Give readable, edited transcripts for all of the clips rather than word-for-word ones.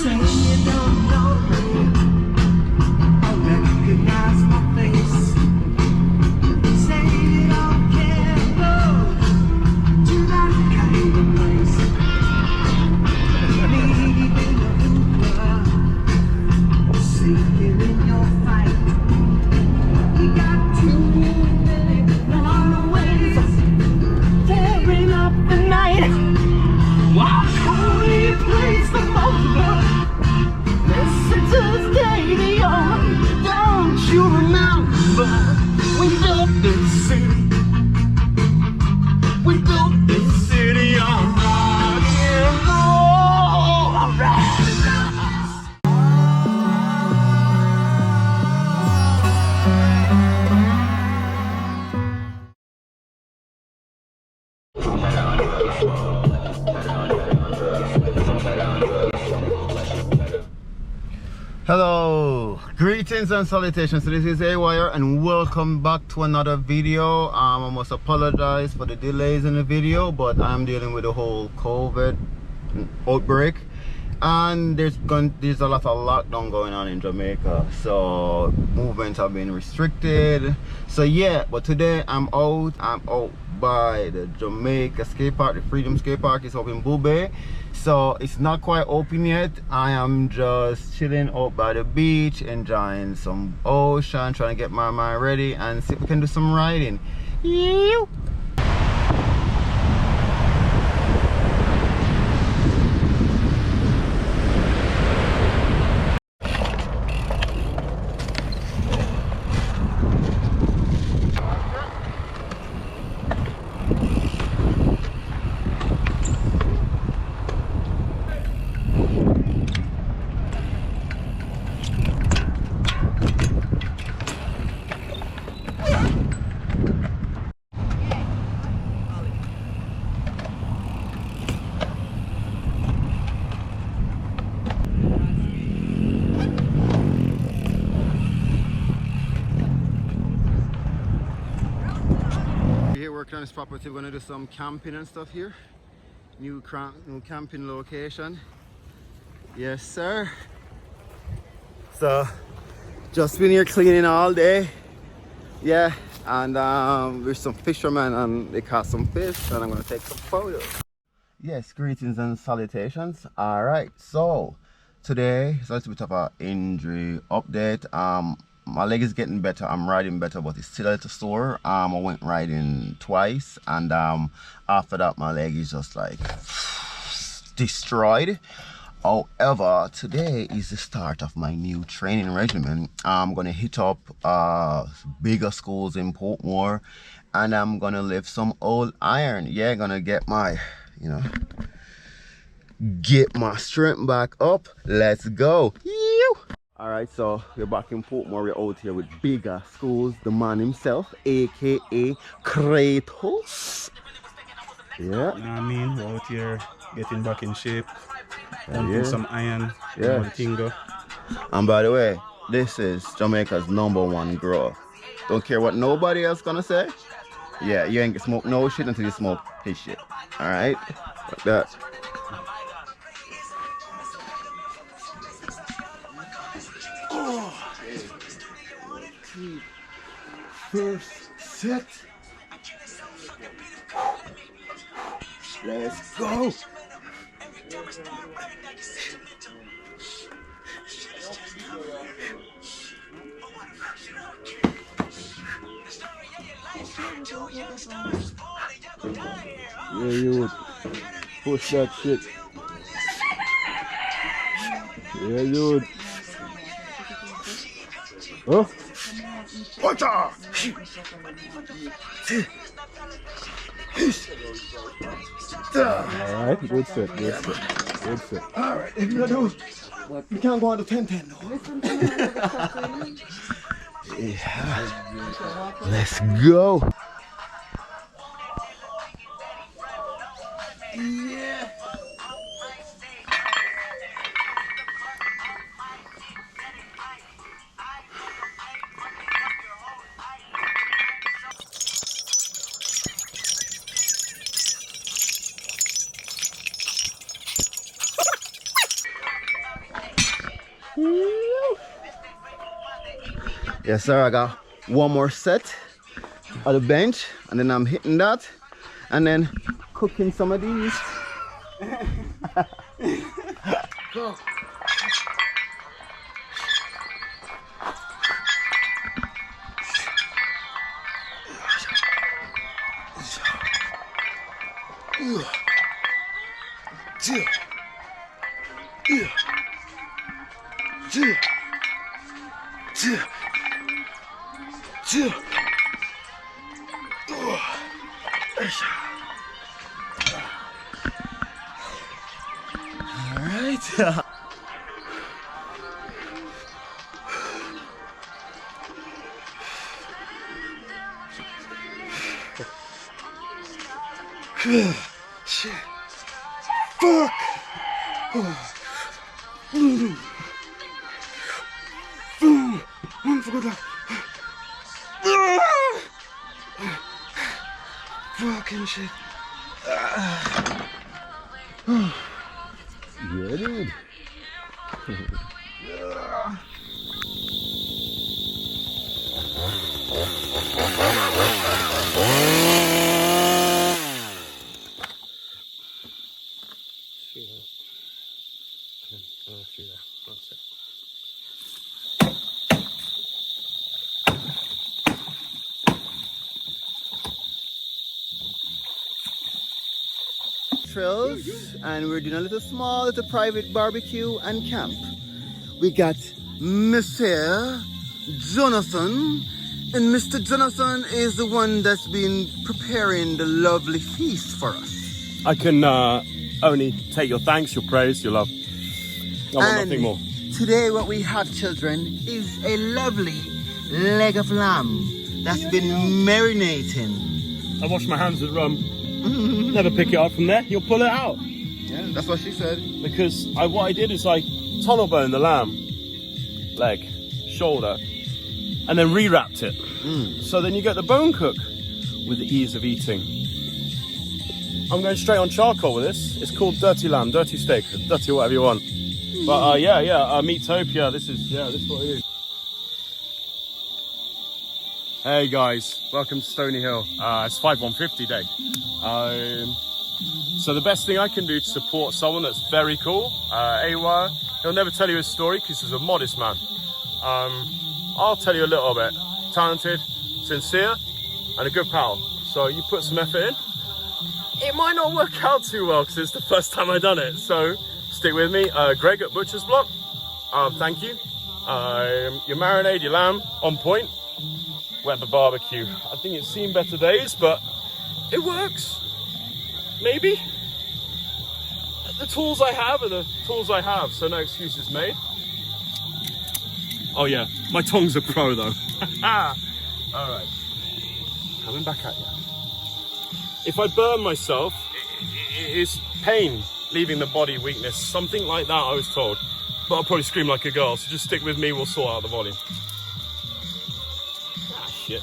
say you don't know me. I recognize my face. Say you don't care, go to that kind of place. Leaving a Uber, sinking in your fight. You got too many runaways, tearing up the night. Walk only plays the motor. Listen to the radio. Don't you remember we built this city? We built this city on rock and roll. Alright. Hello, greetings and salutations. So this is A-Wire and welcome back to another video. I must apologize for the delays in the video, but I'm dealing with the whole COVID outbreak and there's a lot of lockdown going on in Jamaica, so movements have been restricted. So yeah, but today I'm out by the Jamaica skate park. The Freedom skate park is up in Bull Bay, so it's not quite open yet. I am just chilling out by the beach, enjoying some ocean, trying to get my mind ready and see if we can do some riding. Ew. Working on this property, we're gonna do some camping and stuff here. New camping location. Yes, sir. So just been here cleaning all day. Yeah, and with some fishermen and they caught some fish and I'm gonna take some photos. Yes, greetings and salutations. All right, so today it's a little bit of an injury update. My leg is getting better, I'm riding better, but it's still a little sore. I went riding twice and after that my leg is just like destroyed. However, today is the start of my new training regimen. I'm gonna hit up bigger schools in Portmore and I'm gonna lift some old iron. Yeah, gonna get my, get my strength back up. Let's go. Ew. All right, so we're back in Portmore. We're out here with bigger schools. The man himself, aka Kratos. Yeah. You know what I mean? We're out here getting back in shape, pumping some iron, tingo. And by the way, this is Jamaica's #1 grower. Don't care what nobody else gonna say. Yeah, you ain't smoke no shit until you smoke his shit. All right, like that. First set. Let's go. Yeah, you would push that shit. Yeah, you would. Oh. Watch out! Alright, good set, good set, good set. Alright, if you do, you can't go on to 10-10 though. Yeah. Let's go. Yeah. Yes, sir. I got one more set on the bench, and then I'm hitting that, and then cooking some of these. Go. All right. Shit. Fuck. Fucking shit. Yeah, dude. Trails, and we're doing a little private barbecue and camp. We got Mr. Jonathan, and Mr. Jonathan is the one that's been preparing the lovely feast for us. I can only take your thanks, your praise, your love. I want nothing more. Today what we have, children, is a lovely leg of lamb that's been marinating. I wash my hands with rum. Never pick it up from there. You'll pull it out. Yeah, that's what she said. Because what I did is I tunnel boned the lamb, leg, shoulder, and then rewrapped it. So then you get the bone cook with the ease of eating. I'm going straight on charcoal with this. It's called dirty lamb, dirty steak, dirty whatever you want. But Meatopia. This is what it is. Hey guys, welcome to Stony Hill. It's 5150 day. So the best thing I can do to support someone that's very cool, AWire, he'll never tell you his story because he's a modest man. I'll tell you a little bit. Talented, sincere, and a good pal. So you put some effort in. It might not work out too well because it's the first time I've done it. So stick with me. Greg at Butcher's Block, thank you. Your marinade, your lamb, on point. Went for barbecue. I think it's seen better days, but it works. Maybe. The tools I have are the tools I have, so no excuses made. Oh yeah, my tongue's a pro though. Alright, coming back at you. If I burn myself, it is pain leaving the body, weakness, something like that I was told. But I'll probably scream like a girl, so just stick with me, we'll sort out the volume. Shit.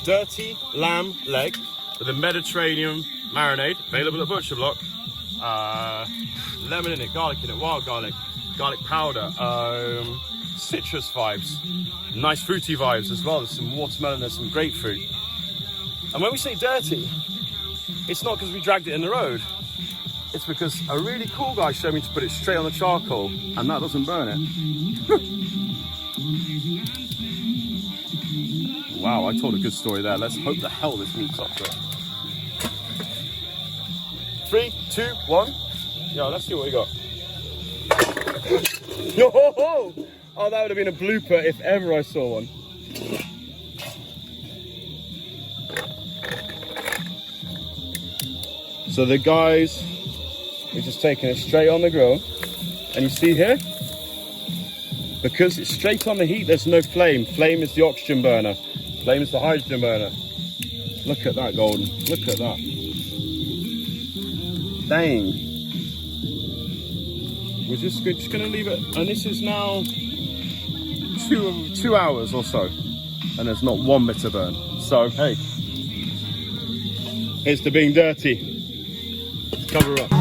Dirty lamb leg with a Mediterranean marinade, available at Butcher Block. Lemon in it, garlic in it, wild garlic, garlic powder, citrus vibes, nice fruity vibes as well. There's some watermelon, there's some grapefruit. And when we say dirty, it's not because we dragged it in the road. It's because a really cool guy showed me to put it straight on the charcoal, and that doesn't burn it. Wow, I told a good story there. Let's hope the hell this meets up to it. 3, 2, 1. Yo, let's see what we got. Yo, ho, ho. Oh, that would have been a blooper if ever I saw one. So the guys, we're just taking it straight on the grill. And you see here, because it's straight on the heat, there's no flame. Flame is the oxygen burner. Flame is the hydrogen burner. Look at that, Golden. Look at that. Dang. We're just going to leave it. And this is now 2 hours or so. And there's not one bit of burn. So, hey. Here's to being dirty. Cover up.